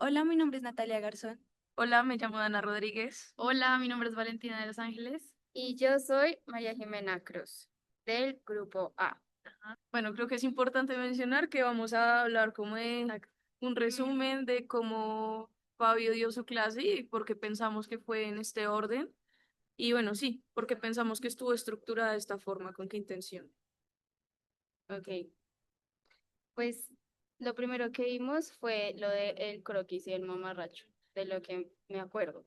Hola, mi nombre es Natalia Garzón. Hola, me llamo Ana Rodríguez. Hola, mi nombre es Valentina de Los Ángeles. Y yo soy María Jimena Cruz, del grupo A. Bueno, creo que es importante mencionar que vamos a hablar como de un resumen de cómo Fabio dio su clase y por qué pensamos que fue en este orden. Y bueno, sí, porque pensamos que estuvo estructurada de esta forma, con qué intención. Ok, pues lo primero que vimos fue lo del croquis y el mamarracho, de lo que me acuerdo.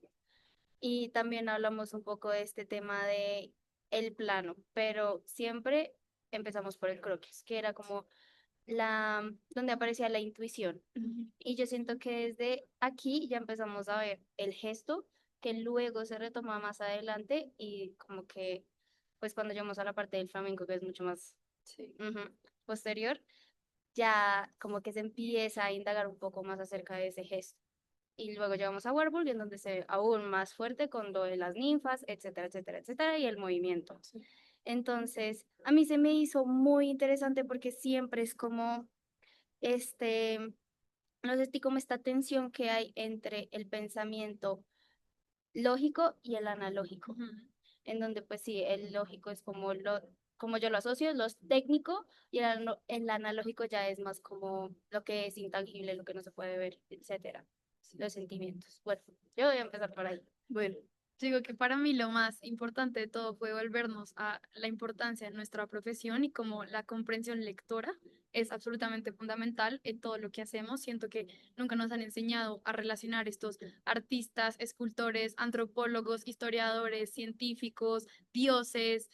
Y también hablamos un poco de este tema de el plano, pero siempre empezamos por el croquis, que era como donde aparecía la intuición. Y yo siento que desde aquí ya empezamos a ver el gesto que luego se retoma más adelante y como que, pues cuando llegamos a la parte del flamenco, que es mucho más Sí. posterior, ya como que se empieza a indagar un poco más acerca de ese gesto. Y luego llegamos a Werewolf, en donde se ve aún más fuerte con lo de las ninfas, etcétera, etcétera, etcétera, y el movimiento. Entonces, a mí se me hizo muy interesante porque siempre es como este, no sé si como esta tensión que hay entre el pensamiento lógico y el analógico, en donde pues sí, el lógico es como yo lo asocio, lo técnico, y el analógico ya es más como lo que es intangible, lo que no se puede ver, etcétera, los sentimientos. Bueno, yo voy a empezar por ahí. Bueno, digo que para mí lo más importante de todo fue volvernos a la importancia de nuestra profesión y como la comprensión lectora es absolutamente fundamental en todo lo que hacemos. Siento que nunca nos han enseñado a relacionar estos artistas, escultores, antropólogos, historiadores, científicos, dioses.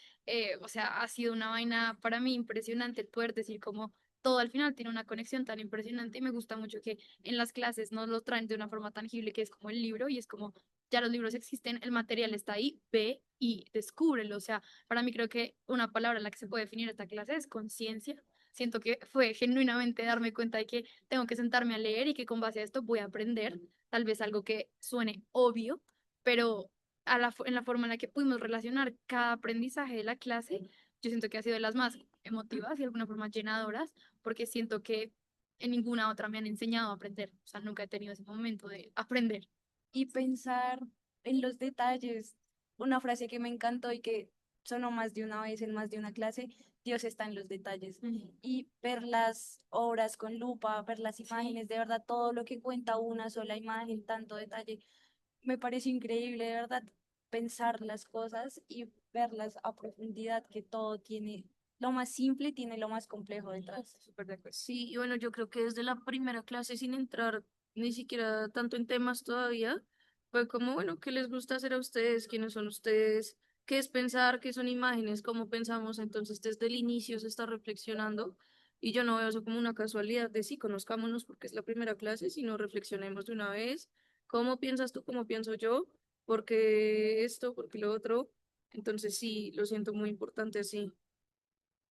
O sea, ha sido una vaina para mí impresionante el poder decir como todo al final tiene una conexión tan impresionante y me gusta mucho que en las clases nos lo traen de una forma tangible que es como el libro y es como ya los libros existen, el material está ahí, ve y descúbrelo. O sea, para mí creo que una palabra en la que se puede definir esta clase es conciencia. Siento que fue genuinamente darme cuenta de que tengo que sentarme a leer y que con base a esto voy a aprender, tal vez algo que suene obvio, pero en la forma en la que pudimos relacionar cada aprendizaje de la clase, yo siento que ha sido de las más emotivas y de alguna forma llenadoras, porque siento que en ninguna otra me han enseñado a aprender. O sea, nunca he tenido ese momento de aprender. Y pensar en los detalles. Una frase que me encantó y que sonó más de una vez en más de una clase: Dios está en los detalles. Y ver las obras con lupa, ver las imágenes, de verdad, todo lo que cuenta una sola imagen, tanto detalle, me parece increíble, de verdad, pensar las cosas y verlas a profundidad, que todo tiene lo más simple, tiene lo más complejo detrás. Súper de acuerdo. Sí, y bueno, yo creo que desde la primera clase, sin entrar ni siquiera tanto en temas todavía, fue como, bueno, ¿qué les gusta hacer a ustedes? ¿Quiénes son ustedes? ¿Qué es pensar? ¿Qué son imágenes? ¿Cómo pensamos? Entonces, desde el inicio se está reflexionando y yo no veo eso como una casualidad de sí, conozcámonos porque es la primera clase, sino reflexionemos de una vez. ¿Cómo piensas tú? ¿Cómo pienso yo? ¿Por qué esto? ¿Por qué lo otro? Entonces, sí, lo siento muy importante así.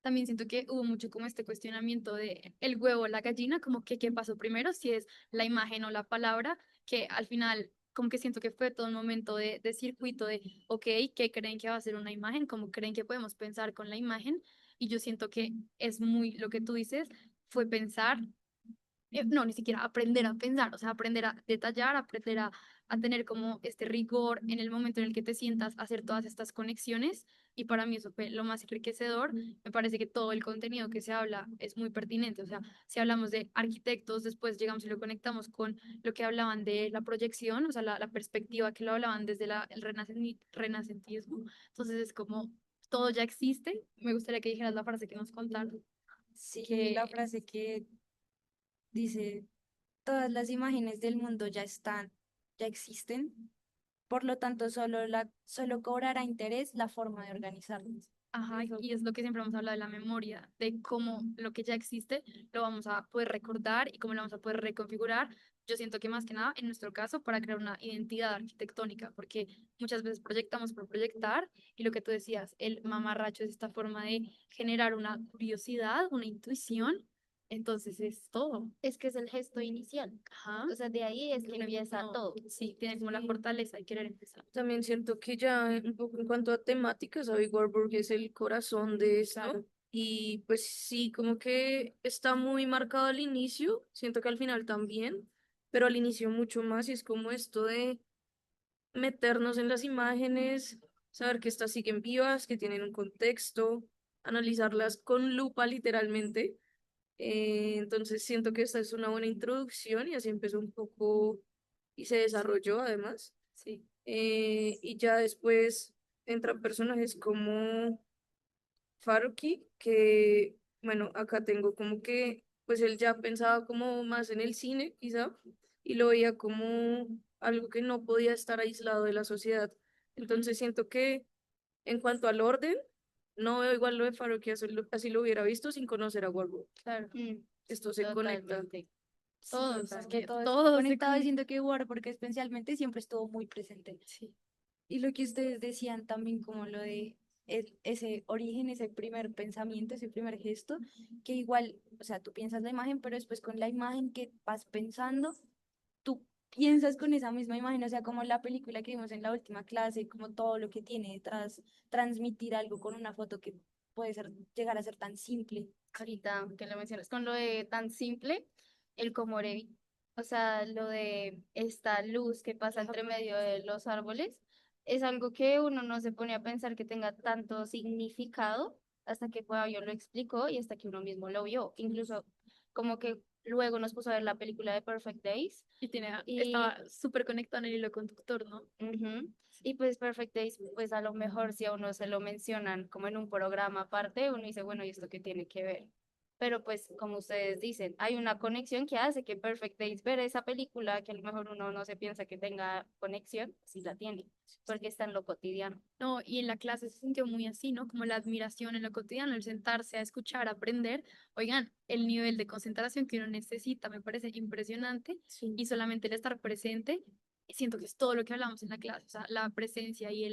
También siento que hubo mucho como este cuestionamiento de el huevo o la gallina, como que qué pasó primero, si es la imagen o la palabra, que al final como que siento que fue todo un momento de circuito de, ok, ¿qué creen que va a ser una imagen? ¿Cómo creen que podemos pensar con la imagen? Y yo siento que es muy lo que tú dices, fue pensar no, ni siquiera aprender a pensar, o sea, aprender a detallar, aprender a tener como este rigor en el momento en el que te sientas a hacer todas estas conexiones. Y para mí eso fue lo más enriquecedor. Me parece que todo el contenido que se habla es muy pertinente. O sea, si hablamos de arquitectos, después llegamos y lo conectamos con lo que hablaban de la proyección, o sea, la perspectiva que lo hablaban desde el renacentismo. Entonces es como todo ya existe. Me gustaría que dijeras la frase que nos contaron. Sí, la Que frase que dice: todas las imágenes del mundo ya están, ya existen, por lo tanto solo cobrará interés la forma de organizarlas. Ajá, y es lo que siempre hemos hablado de la memoria, de cómo lo que ya existe lo vamos a poder recordar y cómo lo vamos a poder reconfigurar. Yo siento que más que nada, en nuestro caso, para crear una identidad arquitectónica, porque muchas veces proyectamos por proyectar y lo que tú decías, el mamarracho es esta forma de generar una curiosidad, una intuición, entonces es todo. Es que es el gesto inicial. Ajá. O sea, de ahí es que Tiene empieza como- todo. sí, tiene como la Sí. fortaleza de querer empezar. También siento que ya un poco en cuanto a temáticas, Abby Warburg es el corazón de esto. Claro. Y pues sí, como que está muy marcado al inicio, siento que al final también, pero al inicio mucho más y es como esto de meternos en las imágenes, saber que estas siguen vivas, que tienen un contexto, analizarlas con lupa literalmente. Entonces siento que esta es una buena introducción y así empezó un poco y se desarrolló además. Sí. Y ya después entran personajes como Faruqui, que bueno, acá tengo como que, pues él ya pensaba como más en el cine, quizá, y lo veía como algo que no podía estar aislado de la sociedad. Entonces siento que en cuanto al orden, no veo igual lo de Faruqui, así lo hubiera visto sin conocer a Warburg. Claro. Esto se conecta. Totalmente. Todos, Sí, es es que que todo es todo se conectado, conecta. diciendo que War, porque especialmente siempre estuvo muy presente. Sí. Y lo que ustedes decían también, como lo de ese origen, ese primer pensamiento, ese primer gesto, que igual, o sea, tú piensas la imagen, pero después con la imagen que vas pensando, tú piensas con esa misma imagen, o sea, como la película que vimos en la última clase, como todo lo que tiene detrás, transmitir algo con una foto que puede ser, llegar a ser tan simple. Ahorita que lo mencionas, con lo de tan simple, el Comoré, o sea, lo de esta luz que pasa entre medio de los árboles, es algo que uno no se pone a pensar que tenga tanto significado hasta que Fabio lo explicó y hasta que uno mismo lo vio. Incluso como que luego nos puso a ver la película de Perfect Days Y y estaba súper conectado en el hilo conductor, ¿no? ujú. Y pues Perfect Days, pues a lo mejor si a uno se lo mencionan como en un programa aparte, uno dice, bueno, ¿y esto qué tiene que ver? Pero pues como ustedes dicen, hay una conexión que hace que Perfect Days, ver esa película que a lo mejor uno no se piensa que tenga conexión, sí la tiene, porque está en lo cotidiano. No, y en la clase se sintió muy así, ¿no? Como la admiración en lo cotidiano, el sentarse a escuchar, a aprender. Oigan, el nivel de concentración que uno necesita me parece impresionante y solamente el estar presente, siento que es todo lo que hablamos en la clase, o sea, la presencia y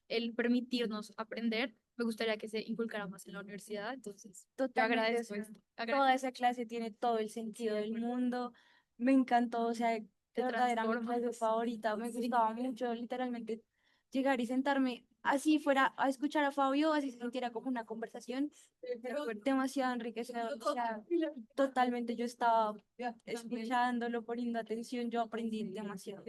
el permitirnos aprender, me gustaría que se inculcara más en la universidad, entonces yo Totalmente, agradezco o sea, esto, toda esa clase tiene todo el sentido del mundo. Me encantó, o sea, de te verdad era mi transforma. clase favorita, me gustaba mucho literalmente llegar y sentarme así fuera a escuchar a Fabio, así se sintiera como una conversación demasiado enriquecedora, o sea, totalmente yo estaba escuchándolo, poniendo atención, yo aprendí demasiado.